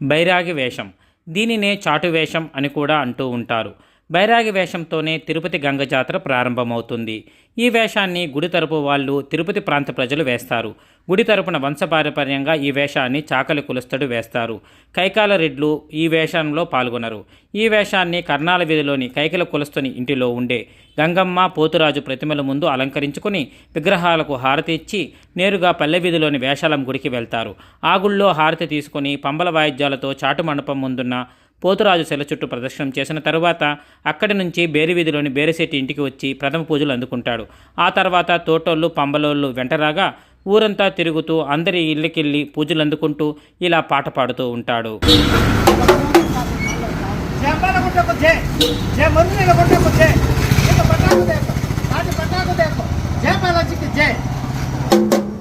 బైరాగి వేషం. దీనినే చాటు వేషం అని కూడా అంటూ ఉంటారు. బైరాగి వేషంతోనే తిరుపతి గంగ జాతర ప్రారంభమవుతుంది. ఈ వేషాన్ని గుడి తరపు వాళ్ళు తిరుపతి ప్రాంత ప్రజలు వేస్తారు. గుడి తరపున వంశపారపర్యంగా ఈ వేషాన్ని చాకలి కులస్తుడు వేస్తారు. కైకాల రెడ్లు ఈ వేషంలో పాల్గొనరు. ఈ వేషాన్ని కర్ణాల వీధిలోని కైకల కులస్తుని ఇంటిలో ఉండే గంగమ్మ, పోతురాజు ప్రతిమల ముందు అలంకరించుకుని విగ్రహాలకు హారతి ఇచ్చి నేరుగా పల్లె వీధిలోని వేషాలం గుడికి వెళ్తారు. ఆ గుళ్ళో హారతి తీసుకుని పంబల వాయిద్యాలతో చాటు మండపం ముందున్న పోతురాజు శిల చుట్టూ ప్రదక్షిణం చేసిన తరువాత అక్కడి నుంచి బేరివీధిలోని బేరిశెట్టి ఇంటికి వచ్చి ప్రథమ పూజలు అందుకుంటాడు. ఆ తర్వాత తోటోళ్ళు, పంబలోళ్ళు వెంటరాగా ఊరంతా తిరుగుతూ అందరి ఇళ్ళకెళ్ళి పూజలు అందుకుంటూ ఇలా పాట పాడుతూ ఉంటాడు. जय